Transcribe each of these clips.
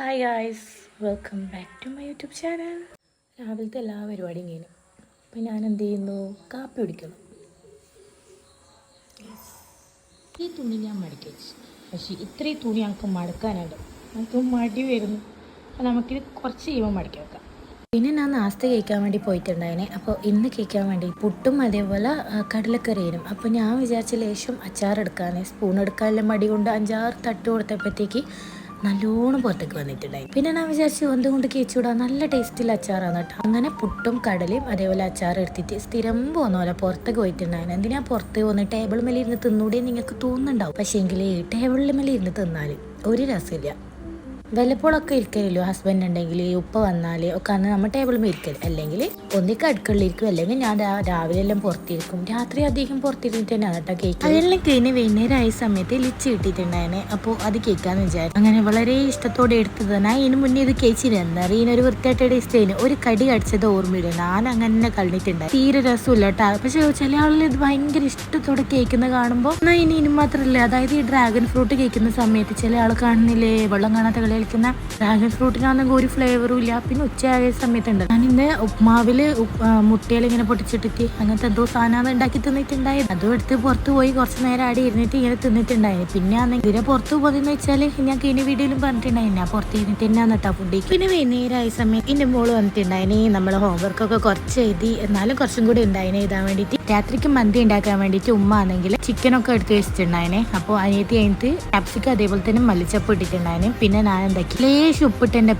Hi guys, welcome back to my YouTube channel. രാവിലത്തെ എല്ലാ പരിപാടിയും കഴിഞ്ഞു. അപ്പം ഞാൻ എന്ത് ചെയ്യുന്നു, കാപ്പി കുടിക്കുന്നു. ഈ തുണി ഞാൻ മടക്കി വെച്ചു, പക്ഷേ ഇത്രയും തുണി ഞങ്ങൾക്ക് മടക്കാനുണ്ട്. നമുക്ക് മടി വരുന്നു. അപ്പം നമുക്കിത് കുറച്ച് കഴിയുമ്പോൾ മടക്കി വെക്കാം. പിന്നെ ഞാൻ നാസ്ത കഴിക്കാൻ വേണ്ടി പോയിട്ടുണ്ടായിനെ. അപ്പോൾ ഇന്ന് കഴിക്കാൻ വേണ്ടി പുട്ടും അതേപോലെ കടലക്കറിയും. അപ്പോൾ ഞാൻ വിചാരിച്ച ലേശം അച്ചാറെടുക്കാൻ, സ്പൂൺ എടുക്കാനുള്ള മടി കൊണ്ട് 5-6 തട്ട് കൊടുത്തപ്പോഴത്തേക്ക് നല്ലോണം പുറത്തേക്ക് വന്നിട്ടുണ്ടായി. പിന്നെ ഞാൻ വിചാരിച്ചു എന്തുകൊണ്ട് കേച്ചുവിടാം, നല്ല ടേസ്റ്റിൽ അച്ചാറാണ് കേട്ടോ. അങ്ങനെ പുട്ടും കടലയും അതേപോലെ അച്ചാർ എടുത്തിട്ട് സ്ഥിരം പോകുന്ന പോലെ പുറത്തേക്ക് പോയിട്ടുണ്ടായിരുന്നു. എന്തിനാ പുറത്ത് പോകുന്നത്, ടേബിൾ മേലെ ഇരുന്ന് തിന്നൂടെ നിങ്ങൾക്ക് തോന്നുന്നുണ്ടാവും. പക്ഷേ എങ്കിൽ ടേബിളിൽ മേലെ ഇരുന്ന് തിന്നാൽ ഒരു രസമില്ല. വല്ലപ്പോഴൊക്കെ ഇരിക്കലല്ലോ ഹസ്ബൻഡ് ഉണ്ടെങ്കിൽ, ഉപ്പ വന്നാൽ ഒക്കെ അന്ന് നമ്മൾ ടേബിൾ മേൽ ഇരിക്കൽ, അല്ലെങ്കിൽ ഒന്നിക്ക് അടുക്കളയിലിരിക്കും, അല്ലെങ്കിൽ ഞാൻ രാവിലെ എല്ലാം പുറത്തിരിക്കും. രാത്രി അധികം പുറത്തിരുന്നിട്ട് തന്നെയാണ് കേട്ടോ കേക്ക്. അതെല്ലാം കഴിഞ്ഞ് വൈകുന്നേരം ആയ സമയത്ത് ലിച്ച് കിട്ടിയിട്ടുണ്ടായിരുന്നെ. അപ്പോൾ അത് കേൾക്കാന്ന് വിചാരിച്ചു. അങ്ങനെ വളരെ ഇഷ്ടത്തോടെ എടുത്തത് തന്നെ. ഇതിന് മുന്നേ ഇത് കേച്ചിരുന്ന ഇതിനൊരു വൃത്തിയായിട്ട് ടേസ്റ്റ് ചെയ്യുന്നു. ഒരു കടി കടിച്ചത് ഓർമ്മയില്ല, ഞാൻ അങ്ങനെ കളഞ്ഞിട്ടുണ്ടായി. തീരെ രസമില്ല കേട്ടോ. പക്ഷെ ചില ആളുകൾ ഇത് ഭയങ്കര ഇഷ്ടത്തോടെ കേൾക്കുന്നത് കാണുമ്പോൾ എന്നാൽ ഇനി മാത്രമല്ല, അതായത് ഈ ഡ്രാഗൺ ഫ്രൂട്ട് കേൾക്കുന്ന സമയത്ത് ചില ആൾ കാണുന്നില്ലേ വെള്ളം കാണാത്ത കളി കളിക്കുന്ന ഡ്രാഗൺ ഫ്രൂട്ടിനാണെങ്കിൽ ഒരു ഫ്ലേവറും ഇല്ല. പിന്നെ ഉച്ചയായ സമയത്തുണ്ട് ഞാൻ ഇന്ന് ഉപ്മാവില് മുട്ടയിൽ ഇങ്ങനെ പൊട്ടിച്ചിട്ടിട്ട് അങ്ങനത്തെ എന്തോ സാധനം ഉണ്ടാക്കി തിന്നിട്ടുണ്ടായി. അതും എടുത്ത് പുറത്ത് പോയി കുറച്ച് നേരം ആടി ഇരുന്നിട്ട് ഇങ്ങനെ തിന്നിട്ടുണ്ടായിരുന്നു. പിന്നെ ആണെങ്കിൽ ഇതിനെ പുറത്ത് പോകുന്നതെന്ന് വെച്ചാൽ ഞാൻ കഴിഞ്ഞ വീഡിയോയിലും പറഞ്ഞിട്ടുണ്ടായിരുന്നു, ഞാൻ പുറത്ത് ഇരുന്നിട്ട് തന്നെയാണ് കേട്ടോ ഫുഡ്. പിന്നെ വൈകുന്നേരമായ സമയത്ത് എൻ്റെ മോള് വന്നിട്ടുണ്ടായിന്. നമ്മൾ ഹോംവർക്കൊക്കെ കുറച്ച് എഴുതി, എന്നാലും കുറച്ചും കൂടി ഉണ്ടായിന് എഴുതാൻ വേണ്ടിയിട്ട്. രാത്രിക്ക് മന്തി ഉണ്ടാക്കാൻ വേണ്ടിയിട്ട് ഉമ്മ ആണെങ്കിൽ ചിക്കനൊക്കെ എടുത്ത് വെച്ചിട്ടുണ്ടായിനെ. അപ്പോൾ അനിയത്തി കഴിഞ്ഞിട്ട് ക്യാപ്സിക്കം അതേപോലെ തന്നെ മല്ലിച്ചപ്പ് ഇട്ടിട്ടുണ്ടായിന്. പിന്നെ ഞാൻ എന്താക്കി ലേശം ഉപ്പിട്ടെൻ്റെ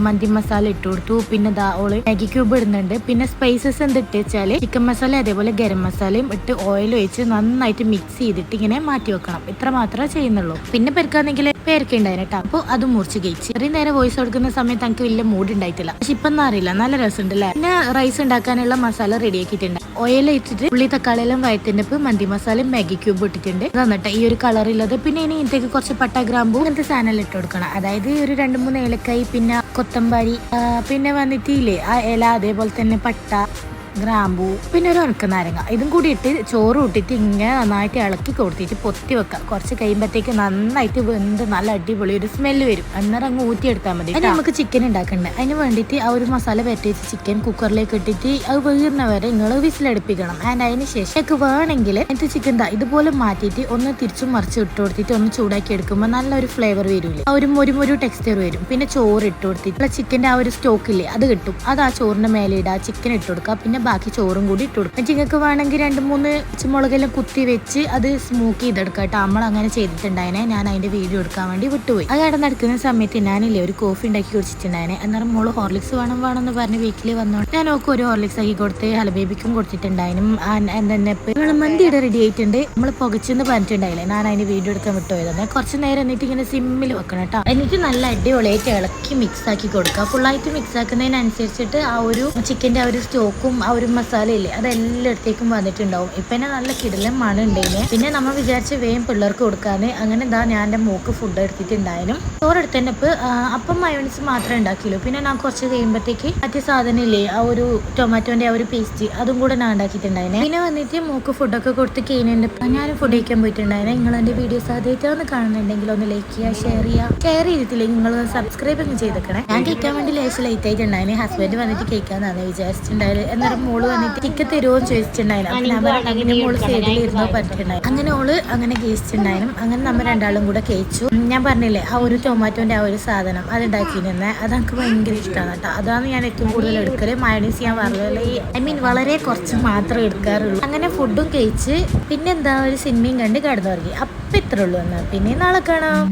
മന്തി മസാല ഇട്ട് കൊടുത്തു. പിന്നെ ഓള് മാഗി ക്യൂബ് ഇടുന്നുണ്ട്. പിന്നെ സ്പൈസസ് എന്തിട്ട് വെച്ചാൽ ചിക്കൻ മസാല അതേപോലെ ഗരം മസാലയും ഇട്ട് ഓയിൽ ഒഴിച്ച് നന്നായിട്ട് മിക്സ് ചെയ്തിട്ട് ഇങ്ങനെ മാറ്റി വെക്കണം. ഇത്ര മാത്രമേ ചെയ്യുന്നുള്ളൂ. പിന്നെ പെരുക്കാന്നെങ്കിൽ പേരക്കുണ്ടായിരുന്നു കേട്ടോ. അപ്പോൾ അത് മുറിച്ച് കഴിച്ച് ചെറിയ നേരം വോയിസ് കൊടുക്കുന്ന സമയത്ത് എനിക്ക് വലിയ മൂഡ് ഉണ്ടായിട്ടില്ല. പക്ഷെ ഇപ്പം അറിയില്ല, നല്ല രസമുണ്ട് അല്ലേ. പിന്നെ റൈസ് ഉണ്ടാക്കാനുള്ള മസാല റെഡി ആക്കിയിട്ടുണ്ട്. ഓയിൽ ഇട്ടിട്ട് ഉള്ളി തക്കാളിയെല്ലാം വയറ്റിൻ്റെ മന്തി മസാലയും മാഗി ക്യൂബ് ഇട്ടിട്ടുണ്ട്. തന്നിട്ട് ഈ ഒരു കളറുള്ളത്. പിന്നെ ഇനി ഇതിലേക്ക് കുറച്ച് പട്ട ഗ്രാമ്പൂ അങ്ങനത്തെ സാധനം ഇട്ട് കൊടുക്കണം. അതായത് ഒരു 2-3 ഏലക്കായി, പിന്നെ കൊത്തമ്പാരി, പിന്നെ വന്നിട്ട് ഇല്ലേ ആ ഇല, അതേപോലെ തന്നെ പട്ട ഗ്രാമ്പൂ, പിന്നെ ഒരു ഉണക്കനാരങ്ങ, ഇതും കൂടി ഇട്ട് ചോറ് ഇട്ടിട്ട് ഇങ്ങനെ നന്നായിട്ട് ഇളക്കി കൊടുത്തിട്ട് പൊത്തി വെക്കാം. കുറച്ച് കഴിയുമ്പോഴത്തേക്ക് നന്നായിട്ട് വെന്ത് നല്ല അടിപൊളി ഒരു സ്മെല്ല് വരും. അന്നേരം അങ്ങ് ഊറ്റിയെടുത്താൽ മതി. അതിന് നമുക്ക് ചിക്കൻ ഉണ്ടാക്കണ്ടേ. അതിന് വേണ്ടിയിട്ട് ആ ഒരു മസാല പരട്ടി വെച്ച് ചിക്കൻ കുക്കറിലേക്ക് ഇട്ടിട്ട് അത് വീഴുന്നവരെ നിങ്ങൾ വിസിലടുപ്പിക്കണം. ആൻഡ് അതിന് ശേഷം ഒക്കെ വേണമെങ്കിൽ എന്നിട്ട് ചിക്കൻ ഇതുപോലെ മാറ്റിയിട്ട് ഒന്ന് തിരിച്ചും മറിച്ച് ഇട്ട് കൊടുത്തിട്ട് ഒന്ന് ചൂടാക്കി എടുക്കുമ്പോൾ നല്ലൊരു ഫ്ലേവർ വരില്ലേ, ആ ഒരു മൊരു ടെക്സ്ചർ വരും. പിന്നെ ചോറ് ഇട്ട് കൊടുത്തിട്ട് ചിക്കൻ്റെ ആ ഒരു സ്റ്റോക്കില്ലേ അത് കിട്ടും. അത് ആ ചോറിൻ്റെ മേലെ ഇടുക, ചിക്കൻ ഇട്ട് കൊടുക്കുക. പിന്നെ ബാക്കി ചോറും കൂടി ഇട്ട് കൊടുക്കും. നിങ്ങൾക്ക് വേണമെങ്കിൽ 2-3 പച്ചമുളകെല്ലാം കുത്തി വെച്ച് അത് സ്മോക്ക് ചെയ്തെടുക്കാം കേട്ടോ. നമ്മൾ അങ്ങനെ ചെയ്തിട്ടുണ്ടായിനെ. ഞാൻ അതിന്റെ വീഡിയോ എടുക്കാൻ വേണ്ടി വിട്ടുപോയി. അത് നടക്കുന്ന സമയത്ത് ഞാനില്ലേ ഒരു കോഫി ഉണ്ടാക്കി കുടിച്ചിട്ടുണ്ടായിനെ. അന്നേരം മോള് ഹോർലിക്സ് വേണമെന്ന് പറഞ്ഞ് വീക്കിൽ വന്നോണ്ട് ഞാൻ ഒക്കെ ഒരു ഹോർലിക്സ് ആക്കി കൊടുത്ത് ഹലബേബിക്കും കൊടുത്തിട്ടുണ്ടായിരുന്നു. എന്തെന്നെ മന്തിയുടെ റെഡി ആയിട്ടുണ്ട്. നമ്മൾ പുകച്ചെന്ന് പറഞ്ഞിട്ടുണ്ടായില്ലേ, ഞാൻ അതിന് വീഡിയോ എടുക്കാൻ വിട്ടുപോയതാണ്. കുറച്ച് നേരം എന്നിട്ട് ഇങ്ങനെ സിമ്മിൽ വെക്കണം കേട്ടോ. എന്നിട്ട് നല്ല അടിപൊളിയായിട്ട് ഇളക്കി മിക്സ് ആക്കി കൊടുക്കുക. ഫുള്ളായിട്ട് മിക്സ് ആക്കുന്നതിനനുസരിച്ചിട്ട് ആ ഒരു ചിക്കൻ്റെ ആ ഒരു സ്റ്റോക്കും ആ ഒരു മസാല ഇല്ലേ അതെല്ലായിടത്തേക്കും വന്നിട്ടുണ്ടാവും. ഇപ്പം തന്നെ നല്ല കിടലം മണം ഉണ്ടായിന്. പിന്നെ നമ്മൾ വിചാരിച്ച് വേഗം പിള്ളേർക്ക് കൊടുക്കാന്ന്. അങ്ങനെ എന്താ ഞാൻ എൻ്റെ മോക്ക് ഫുഡ് എടുത്തിട്ടുണ്ടായിരുന്നു. ചോറെടുത്തന്നെ അപ്പം മയോണീസ് മാത്രമേ ഉണ്ടാക്കിയുള്ളൂ. പിന്നെ ഞാൻ കുറച്ച് കഴിയുമ്പോഴത്തേക്ക് മറ്റേ സാധനം ഇല്ലേ ആ ഒരു ടൊമാറ്റോൻ്റെ ആ ഒരു പേസ്റ്റ് അതും കൂടെ ഞാൻ ഉണ്ടാക്കിയിട്ടുണ്ടായിരുന്നു. പിന്നെ വന്നിട്ട് മോക്ക് ഫുഡൊക്കെ കൊടുത്ത് കഴിഞ്ഞിട്ട് ഞാനും ഫുഡ് കഴിക്കാൻ പോയിട്ടുണ്ടായിരുന്നു. നിങ്ങൾ എൻ്റെ വീഡിയോസ് ആദ്യമായിട്ടൊന്ന് കാണുന്നുണ്ടെങ്കിൽ ഒന്ന് ലൈക്ക് ചെയ്യുക, ഷെയർ ചെയ്തിട്ടില്ലെങ്കിൽ നിങ്ങൾ സബ്സ്ക്രൈബ് ഒക്കെ ചെയ്തേക്കണേ. ഞാൻ കഴിക്കാൻ വേണ്ടി ലേശം ലേറ്റ് ആയിട്ടുണ്ടായിരുന്നു. ഹസ്ബൻഡ് വന്നിട്ട് കഴിക്കാന്നാണ് വിചാരിച്ചിട്ടുണ്ടായത്. എന്നാലും മോള് വന്നിട്ട് ടിക്കറ്റ് തരുമോന്ന് ചോദിച്ചിട്ടുണ്ടായിരുന്നു. അങ്ങനെ മോള് സൈഡിലിരുന്നോ പറഞ്ഞിട്ടുണ്ടായിരുന്നു. അങ്ങനെ ഓള് അങ്ങനെ കഴിച്ചിട്ടുണ്ടായിരുന്നു. അങ്ങനെ നമ്മൾ രണ്ടാളും കൂടെ കഴിച്ചു. ഞാൻ പറഞ്ഞില്ലേ ആ ഒരു ടൊമാറ്റോന്റെ ആ ഒരു സാധനം അത് ഉണ്ടാക്കിയിരുന്നെ, അത് എനിക്ക് ഭയങ്കര ഇഷ്ടമാണ് കേട്ടോ. അതാണ് ഞാൻ ഏറ്റവും കൂടുതൽ എടുക്കല്. മയോണീസ് ഞാൻ പറഞ്ഞ വളരെ കുറച്ച് മാത്രമേ എടുക്കാറുള്ളൂ. അങ്ങനെ ഫുഡും കഴിച്ച് പിന്നെ എന്താ ഒരു സിനിമയും കണ്ട് കിടന്നുറങ്ങി. അപ്പം ഇത്രേ ഉള്ളൂ. എന്നാൽ പിന്നെ നാളെ കാണാം.